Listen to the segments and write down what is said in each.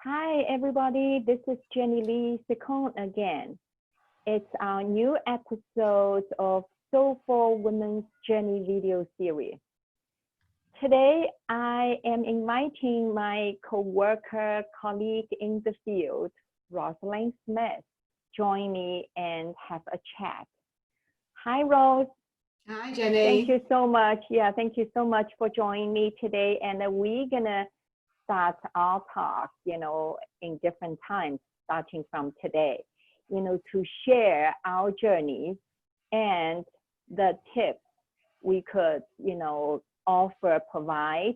Hi, everybody. This is Jenny Lee Second again. It's our new episode of Soulful Women's Journey video series. Today, I am inviting my co-worker, colleague in the field, Rosalind Smith, join me and have a chat. Hi, Rose. Hi, Jenny. Thank you so much. Yeah, thank you so much for joining me today. And we're gonna start our talk, in different times, starting from today, to share our journeys and the tips we could, offer, provide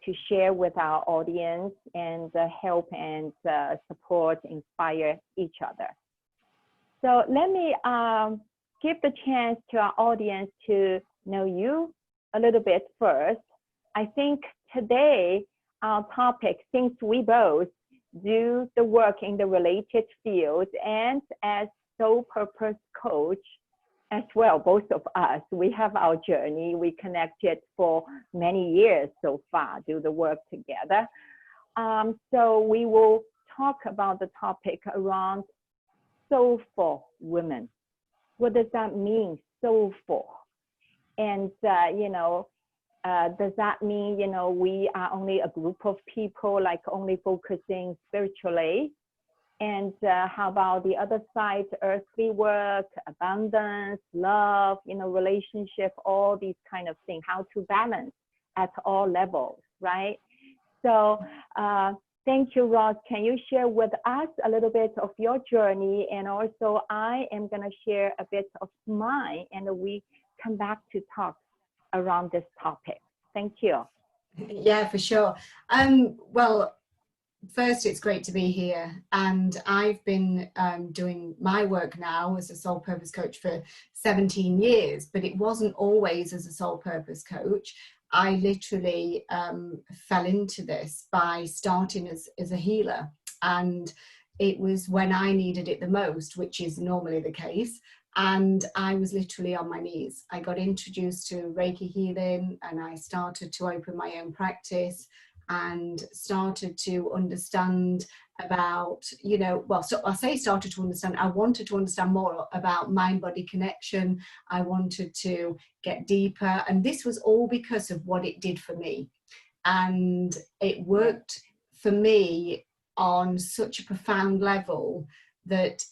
to share with our audience and help and support, inspire each other. So let me give the chance to our audience to know you a little bit first. I think today, our topic, since we both do the work in the related field and as soul purpose coach as well, both of us, we have our journey. We connected for many years so far, do the work together. So we will talk about the topic around soulful women. What does that mean, soulful? And, does that mean, we are only a group of people, like only focusing spiritually? And how about the other side, earthly work, abundance, love, relationship, all these kind of things, how to balance at all levels, right? So thank you, Ross. Can you share with us a little bit of your journey? And also I am gonna share a bit of mine, and we come back to talk around this topic. Thank you. Yeah, for sure. Well, first, it's great to be here. And I've been doing my work now as a soul purpose coach for 17 years, but it wasn't always as a soul purpose coach. I literally fell into this by starting as a healer. And it was when I needed it the most, which is normally the case. And I was literally on my knees. I got introduced to Reiki healing, and I started to open my own practice and started to understand about, so I say started to understand, I wanted to understand more about mind-body connection. I wanted to get deeper. And this was all because of what it did for me. And it worked for me on such a profound level that,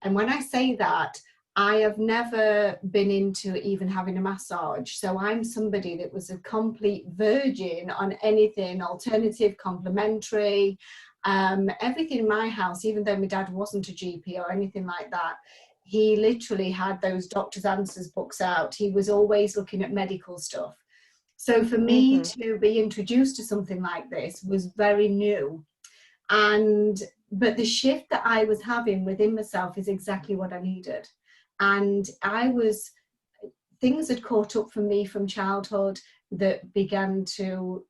and when I say that, I have never been into even having a massage. So I'm somebody that was a complete virgin on anything alternative, complementary, everything in my house, even though my dad wasn't a GP or anything like that. He literally had those doctor's answers books out. He was always looking at medical stuff. So for me to be introduced to something like this was very new. But the shift that I was having within myself is exactly what I needed. And things had caught up for me from childhood that began to,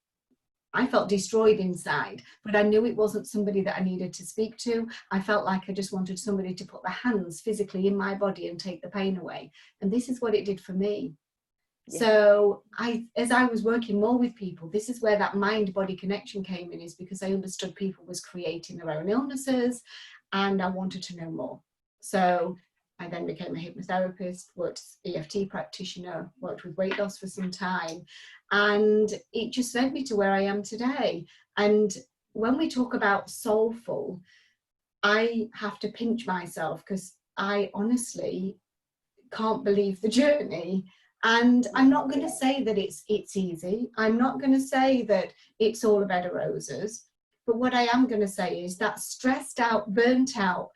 I felt destroyed inside, but I knew it wasn't somebody that I needed to speak to. I felt like I just wanted somebody to put their hands physically in my body and take the pain away. And this is what it did for me. Yeah. So as I was working more with people, this is where that mind-body connection came in, is because I understood people was creating their own illnesses, and I wanted to know more. So I then became a hypnotherapist, worked as EFT practitioner, worked with weight loss for some time, and it just led me to where I am today. And when we talk about soulful, I have to pinch myself because I honestly can't believe the journey. And I'm not going to say that it's easy. I'm not going to say that it's all a bed of roses. But what I am going to say is that stressed out, burnt out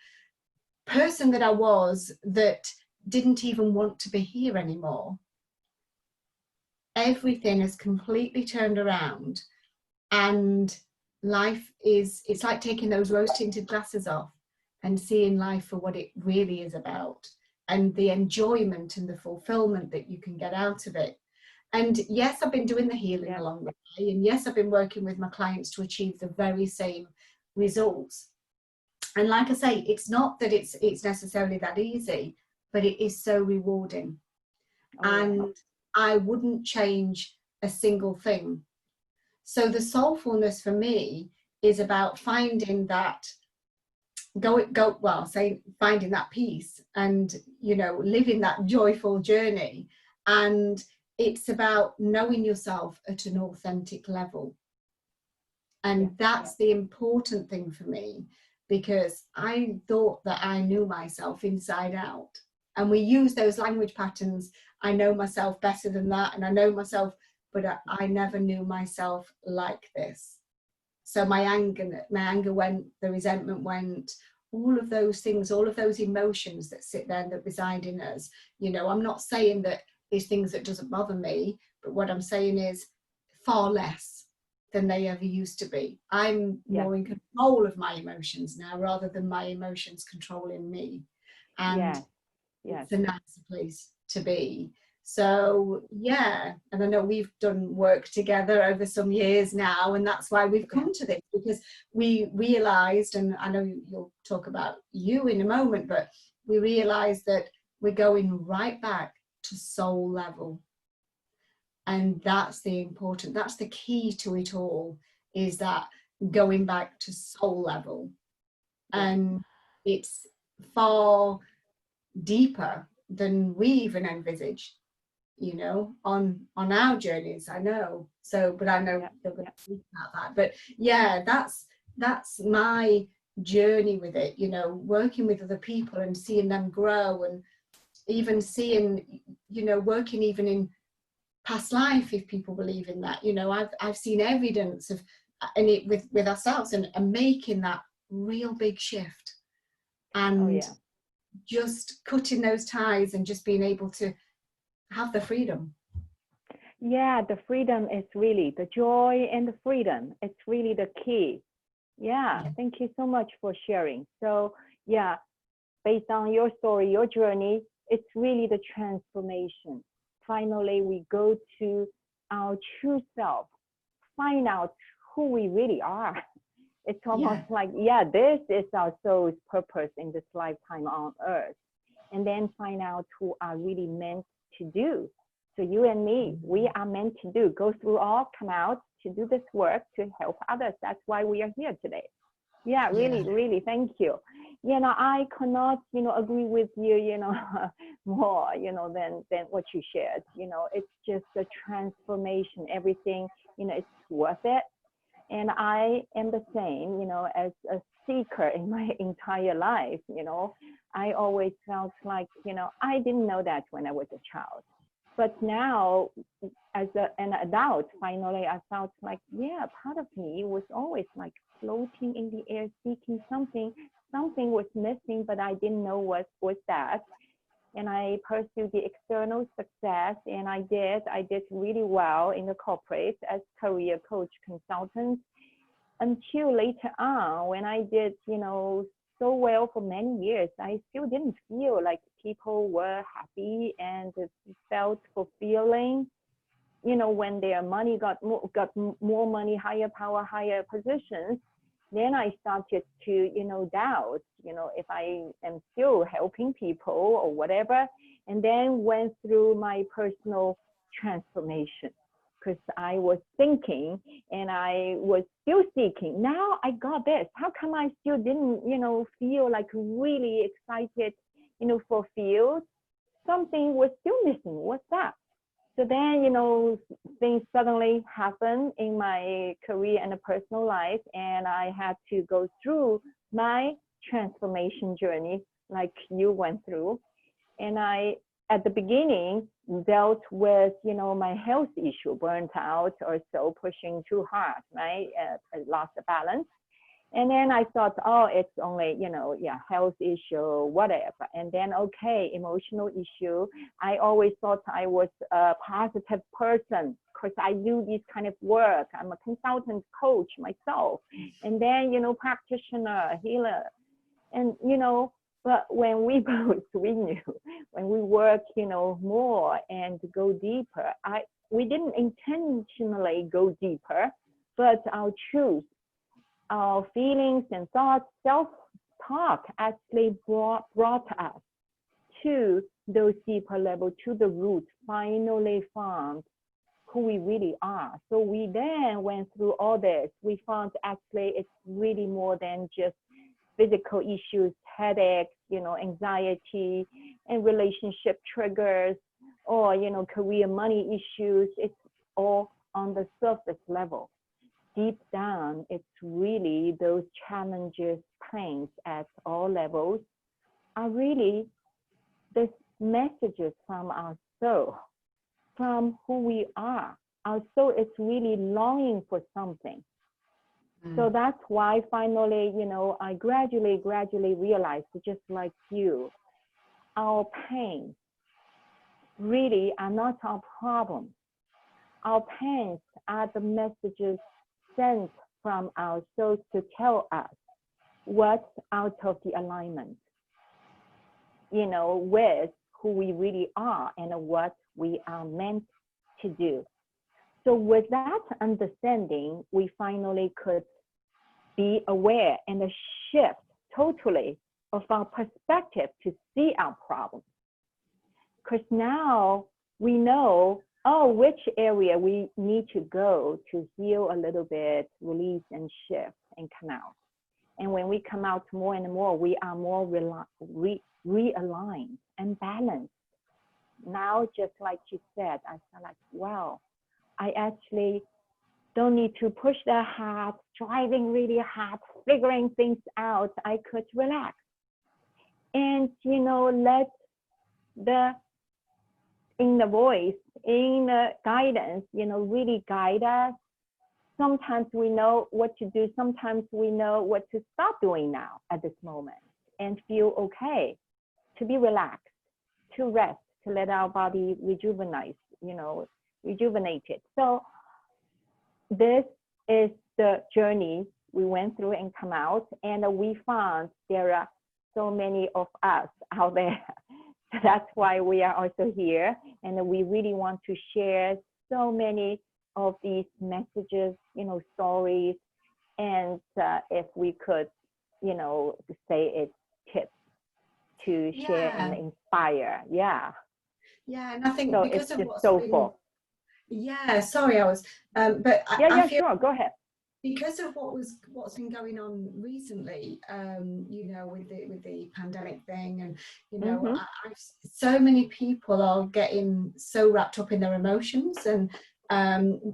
person that I was, that didn't even want to be here anymore, everything has completely turned around, and it's like taking those rose tinted glasses off and seeing life for what it really is about, and the enjoyment and the fulfillment that you can get out of it. And yes, I've been doing the healing along the way, and yes, I've been working with my clients to achieve the very same results. And like I say, it's not that it's necessarily that easy, but it is so rewarding. And I wouldn't change a single thing. So the soulfulness for me is about finding that finding that peace and, you know, living that joyful journey. And it's about knowing yourself at an authentic level. And that's the important thing for me, because I thought that I knew myself inside out. And we use those language patterns. I know myself better than that, and I know myself, but I never knew myself like this. So my anger went, the resentment went, all of those things, all of those emotions that sit there that reside in us. You know, I'm not saying that there's things that doesn't bother me, but what I'm saying is far less than they ever used to be. I'm more in control of my emotions now, rather than my emotions controlling me. And it's a nicer place to be. So yeah, and I know we've done work together over some years now, and that's why we've come to this, because we realized, and I know you'll talk about you in a moment, but we realized that we're going right back to soul level. And that's the key to it all, is that going back to soul level. And it's far deeper than we even envisaged, you know, on our journeys, I know. So, but I know you're going to speak about that. But yeah, that's my journey with it, you know, working with other people and seeing them grow, and even seeing, you know, working even in past life, if people believe in that, you know, I've seen evidence of, and it with ourselves, and making that real big shift, and just cutting those ties and just being able to have the freedom. Yeah, the freedom is really the joy, and the freedom, it's really the key. Thank you so much for sharing. So yeah, based on your story, your journey, it's really the transformation. Finally, we go to our true self, find out who we really are. It's almost like, this is our soul's purpose in this lifetime on earth. And then find out who are really meant to do. So you and me, we are meant to do, go through all, come out to do this work to help others. That's why we are here today. Really, thank you. You know, I cannot, you know, agree with you, you know, more, you know, than what you shared. You know, it's just a transformation, everything, you know, it's worth it. And I am the same, you know, as a seeker in my entire life. You know, I always felt like, you know, I didn't know that when I was a child. But now, as an adult, finally, I felt like, part of me was always like floating in the air, seeking something. Something was missing, but I didn't know what was that. And I pursued the external success, and I did really well in the corporate as career coach consultant, until later on when I did, you know, so well for many years. I still didn't feel like people were happy and felt fulfilling. You know, when their money got more money, higher power, higher positions, then I started to, you know, doubt, you know, if I am still helping people or whatever. And then went through my personal transformation, because I was thinking and I was still seeking. Now I got this. How come I still didn't, you know, feel like really excited, you know, fulfilled? Something was still missing. What's that? So then, you know, things suddenly happened in my career and personal life, and I had to go through my transformation journey like you went through. And I, at the beginning, dealt with, you know, my health issue, burnt out or so, pushing too hard, right? I lost the balance. And then I thought, oh, it's only, you know, health issue, whatever. And then, okay, emotional issue. I always thought I was a positive person because I do this kind of work. I'm a consultant coach myself. And then, you know, practitioner, healer. And, you know, but when we both, we knew, when we work, you know, more and go deeper, we didn't intentionally go deeper, but our truth, our feelings and thoughts, self-talk actually brought us to those deeper level, to the root, finally found who we really are. So we then went through all this. We found actually it's really more than just physical issues, headaches, you know, anxiety and relationship triggers, or, you know, career money issues. It's all on the surface level. Deep down, it's really those challenges, pains at all levels are really the messages from our soul, from who we are. Our soul is really longing for something. So that's why finally, you know, I gradually realized, just like you, our pains really are not our problems. Our pains are the messages sent from our souls to tell us what's out of the alignment, you know, with who we really are and what we are meant to do. So with that understanding, we finally could be aware and shift totally of our perspective to see our problems. Because now we know, oh, which area we need to go to heal a little bit, release and shift and come out. And when we come out more and more, we are more realigned and balanced. Now, just like you said, I feel like, wow, I actually don't need to push that hard, striving really hard, figuring things out. I could relax and, you know, let the inner voice, inner guidance, you know, really guide us. Sometimes we know what to do. Sometimes we know what to stop doing now at this moment and feel okay, to be relaxed, to rest, to let our body rejuvenate, you know, rejuvenated. So this is the journey we went through and come out, and we found there are so many of us out there. So that's why we are also here, and we really want to share so many of these messages, you know, stories, and if we could, you know, say it's tips to share and inspire. Yeah, and I think so because it's of just what's soulful. Sorry, I was but I feel Sure, go ahead. because of what's been going on recently, you know, with the pandemic thing, and you know, so many people are getting so wrapped up in their emotions, and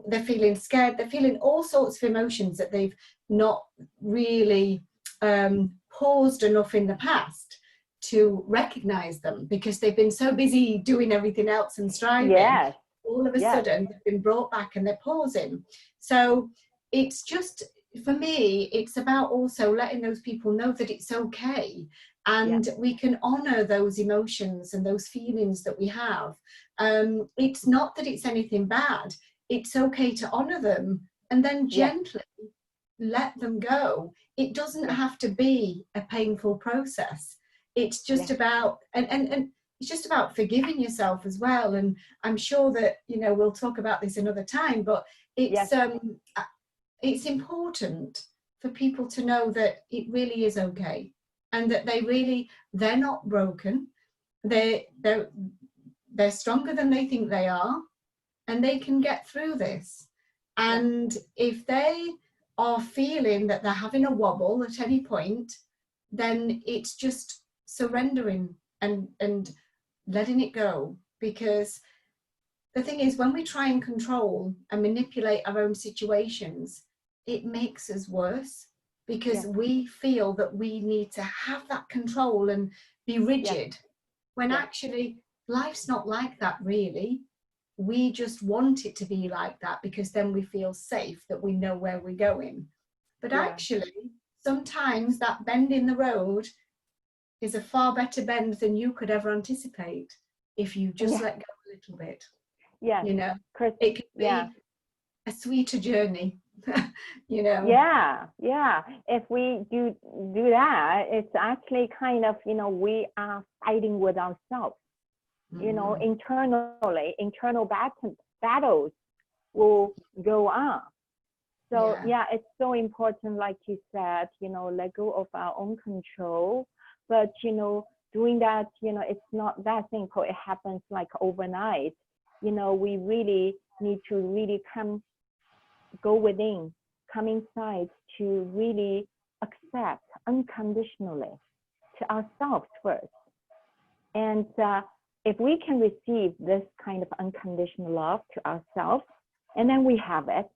they're feeling scared, they're feeling all sorts of emotions that they've not really paused enough in the past to recognize them, because they've been so busy doing everything else and striving. Yes. All of a sudden they've been brought back and they're pausing. So it's just, for me, it's about also letting those people know that it's okay, and we can honor those emotions and those feelings that we have. It's not that it's anything bad. It's okay to honor them and then gently let them go. It doesn't have to be a painful process. It's just about, and it's just about forgiving yourself as well. And I'm sure that, you know, we'll talk about this another time, but it's important for people to know that it really is okay, and that they're not broken. They're stronger than they think they are, and they can get through this. And if they are feeling that they're having a wobble at any point, then it's just surrendering and letting it go. Because the thing is, when we try and control and manipulate our own situations, it makes us worse, because we feel that we need to have that control and be rigid, when actually life's not like that really. We just want it to be like that, because then we feel safe, that we know where we're going. But actually, sometimes that bend in the road is a far better bend than you could ever anticipate, if you just let go a little bit. You know, it could be a sweeter journey. You know. If we do that, it's actually kind of, you know, we are fighting with ourselves. You know, internally, internal battles will go on. So it's so important, like you said, you know, let go of our own control. But, you know, doing that, you know, it's not that simple. It happens like overnight. You know, we really need to really go within, come inside to really accept unconditionally to ourselves first. And if we can receive this kind of unconditional love to ourselves, and then we have it,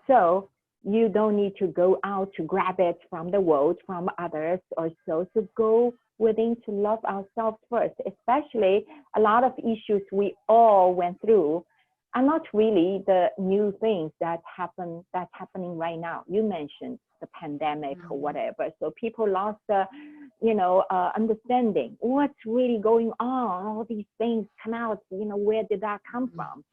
so you don't need to go out to grab it from the world, from others or so. So go within to love ourselves first, especially a lot of issues we all went through are not really the new things that's happening right now. You mentioned the pandemic or whatever. So people lost the, understanding what's really going on. All these things come out, where did that come from?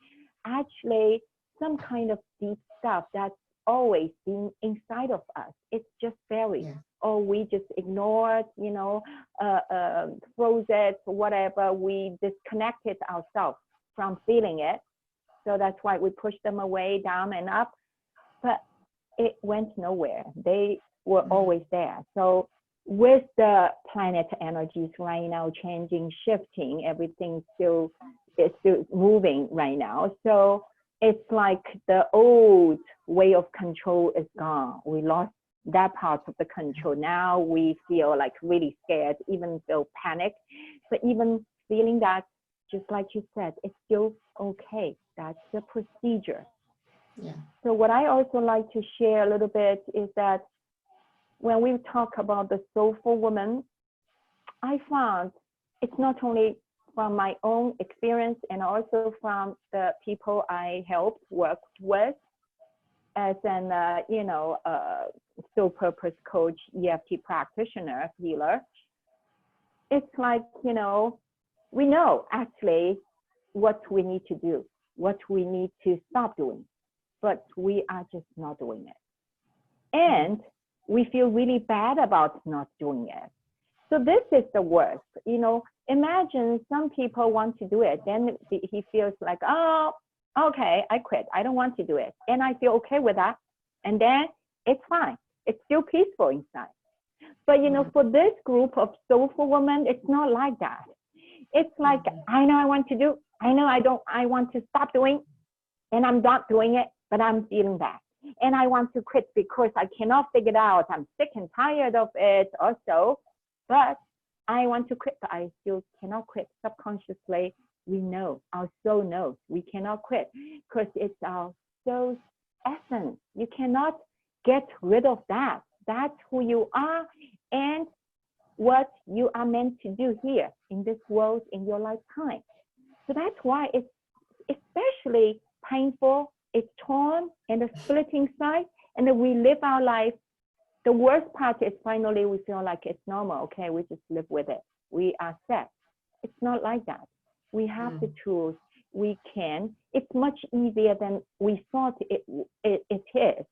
Actually, some kind of deep stuff that's always been inside of us. It's just buried, or we just ignore it, froze it, whatever. We disconnected ourselves from feeling it. So that's why we push them away, down and up. But it went nowhere. They were always there. So with the planet energies right now changing, shifting, everything is still moving right now. So it's like the old way of control is gone. We lost that part of the control. Now we feel like really scared, even feel panic. But even feeling that, just like you said, it's still okay. That's the procedure. Yeah. So what I also like to share a little bit is that when we talk about the soulful woman, I found it's not only from my own experience and also from the people I helped work with as an, soul purpose coach, EFT practitioner, healer. It's like, we know actually what we need to do, what we need to stop doing, but we are just not doing it. And we feel really bad about not doing it. So this is the worst. Imagine some people want to do it, then he feels like, oh, okay, I quit. I don't want to do it. And I feel okay with that. And then it's fine. It's still peaceful inside. But, for this group of soulful women, it's not like that. It's like, I know I want to do, I know I want to stop doing, and I'm not doing it, but I'm feeling bad. And I want to quit because I cannot figure it out. I'm sick and tired of it also, but I want to quit, but I still cannot quit. Subconsciously, we know, our soul knows we cannot quit because it's our soul's essence. You cannot get rid of that. That's who you are and what you are meant to do here in this world in your lifetime. So that's why it's especially painful, it's torn and a splitting side, and then we live our life. The worst part is finally we feel like it's normal. Okay, we just live with it. We are set. It's not like that. We have the tools. We can. It's much easier than we thought it is.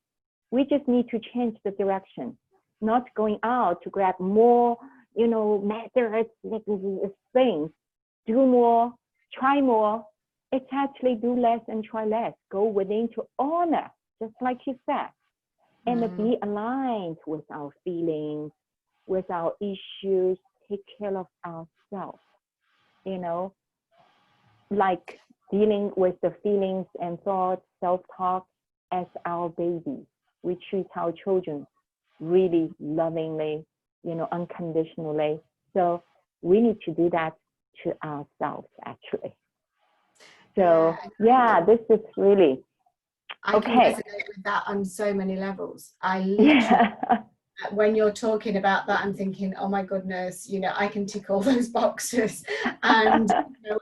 We just need to change the direction, not going out to grab more, methods, things, do more, try more. It's actually do less and try less. Go within to honor, just like you said, and be aligned with our feelings, with our issues, take care of ourselves, like dealing with the feelings and thoughts, self-talk as our baby. We treat our children really lovingly, unconditionally. So we need to do that to ourselves, actually. So this is really I can resonate with that on so many levels. I literally, when you're talking about that, I'm thinking, oh my goodness, I can tick all those boxes, and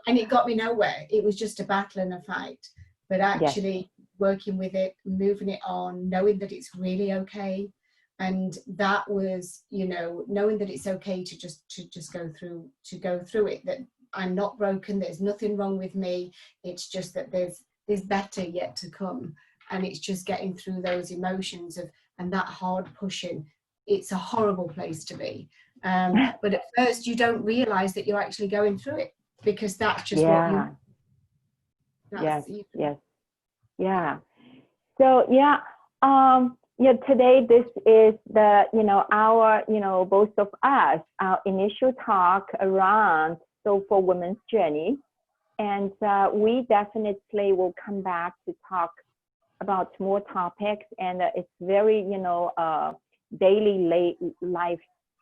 and it got me nowhere. It was just a battle and a fight, but actually working with it, moving it on, knowing that it's really okay. And that was, knowing that it's okay to just go through it, that I'm not broken, there's nothing wrong with me. It's just that there's better yet to come. And it's just getting through those emotions and that hard pushing. It's a horrible place to be. But at first you don't realize that you're actually going through it, because that's just what you. Yes. So today this is the our both of us, our initial talk around Soulful Women's journey. And we definitely will come back to talk about more topics, and it's very, daily life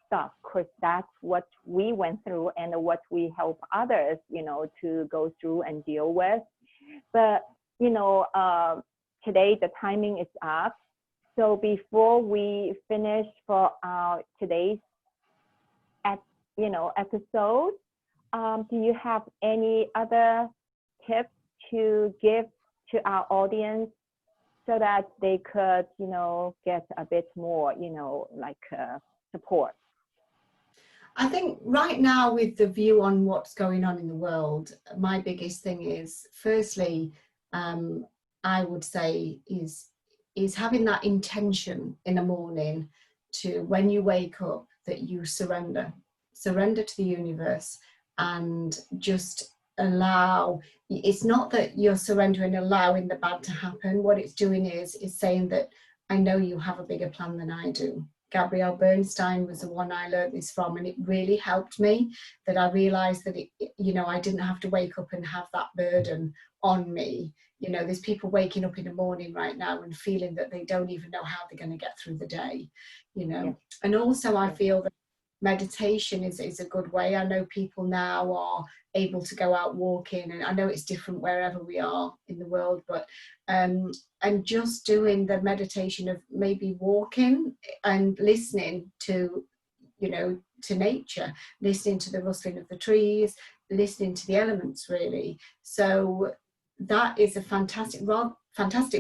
stuff, because that's what we went through and what we help others, to go through and deal with. But, today the timing is up. So before we finish for today's episode, do you have any other tips to give to our audience so that they could, get a bit more, support? I think right now, with the view on what's going on in the world, my biggest thing is, firstly, I would say is having that intention in the morning to, when you wake up, that you surrender to the universe and just allow. It's not that you're surrendering, allowing the bad to happen. What it's doing is saying that I know you have a bigger plan than I do. Gabrielle Bernstein was the one I learned this from, and it really helped me, that I realized that I didn't have to wake up and have that burden on me. There's people waking up in the morning right now and feeling that they don't even know how they're going to get through the day, Yes. And also I feel that meditation is a good way. I know people now are able to go out walking, and I know it's different wherever we are in the world, but and just doing the meditation of maybe walking and listening to to nature, listening to the rustling of the trees, listening to the elements, really. So that is a fantastic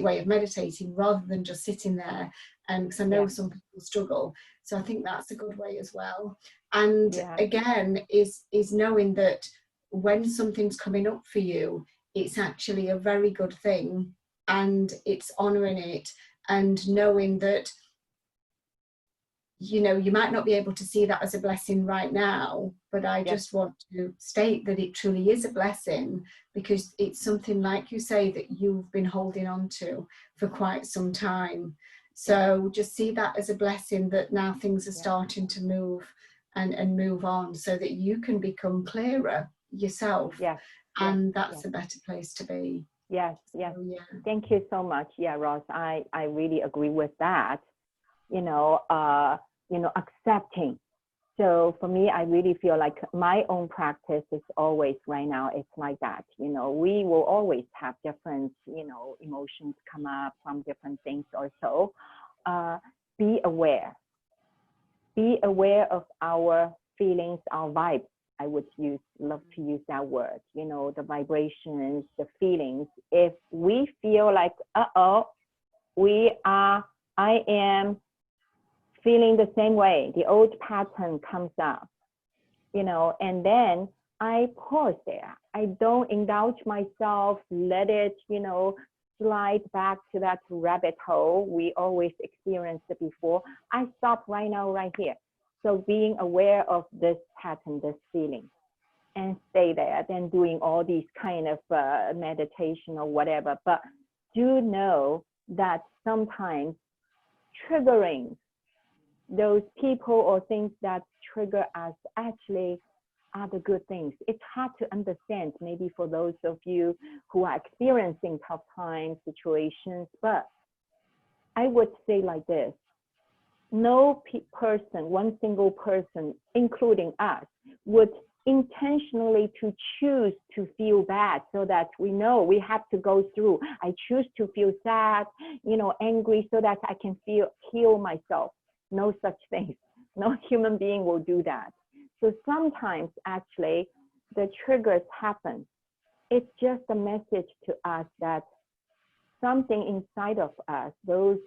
way of meditating, rather than just sitting there. And because I know some people struggle, so I think that's a good way as well. And again, is knowing that when something's coming up for you, it's actually a very good thing, and it's honoring it, and knowing that you might not be able to see that as a blessing right now, but I just want to state that it truly is a blessing, because it's something, like you say, that you've been holding on to for quite some time. So just see that as a blessing, that now things are starting to move and move on, so that you can become clearer yourself. And that's a better place to be. Yes. Thank you so much. Ros, I really agree with that. Accepting. So for me, I really feel like my own practice is always, right now, it's like that. We will always have different, emotions come up from different things or so. Be aware. Be aware of our feelings, our vibes. I would love to use that word, the vibrations, the feelings. If we feel like, I am feeling the same way, the old pattern comes up, and then I pause there. I don't indulge myself, let it, slide back to that rabbit hole we always experienced it before. I stop right now, right here. So being aware of this pattern, this feeling, and stay there, then doing all these kind of meditation or whatever. But do know that sometimes triggering those people or things that trigger us actually are the good things. It's hard to understand, maybe for those of you who are experiencing tough time situations, but I would say like this: no person, one single person, including us, would intentionally to choose to feel bad, so that we know we have to go through. I choose to feel sad, angry, so that I can heal myself. No such thing. No human being will do that. So sometimes actually the triggers happen. It's just a message to us that something inside of us, those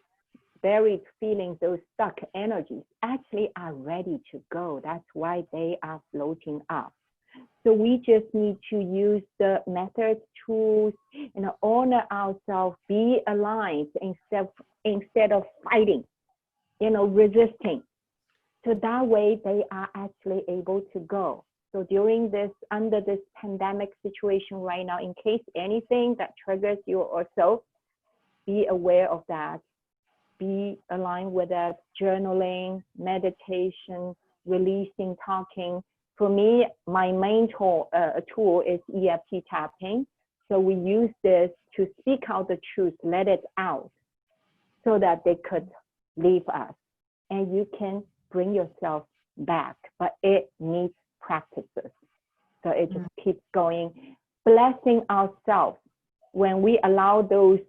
buried feelings, those stuck energies, actually are ready to go. That's why they are floating up. So we just need to use the methods, tools, honor ourselves, be aligned instead of fighting, resisting. So that way they are actually able to go. So under this pandemic situation right now, in case anything that triggers you or so, be aware of that. Be aligned with that, journaling, meditation, releasing, talking, For me, my main tool is EFT tapping. So we use this to speak out the truth, let it out, so that they could leave us. And you can bring yourself back, but it needs practices. So it just keeps going, blessing ourselves. When we allow those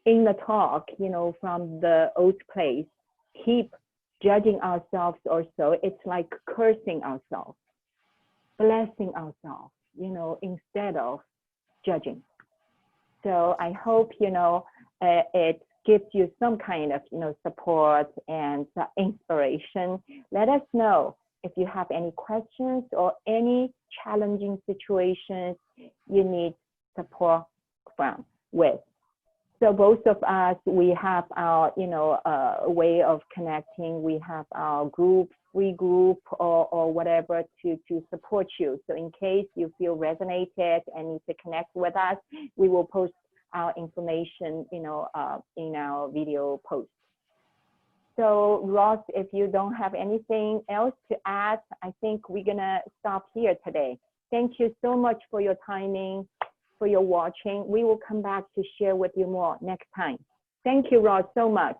inner talk, you know, from the old place, keep judging ourselves or so, it's like cursing ourselves, blessing ourselves, you know, instead of judging. So I hope, you know, it gives you some kind of, you know, support and inspiration. Let us know if you have any questions or any challenging situations you need support with. So both of us, we have our, you know, way of connecting. We have our group, free group, or whatever to support you. So in case you feel resonated and need to connect with us, we will post our information, you know, in our video post. So Ross, if you don't have anything else to add, I think we're gonna stop here today. Thank you so much for your timing, for your watching. We will come back to share with you more next time. Thank you, Ross, so much.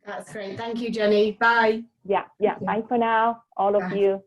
That's great. Thank you, Jenny. Bye. Yeah. Bye for now, all of you.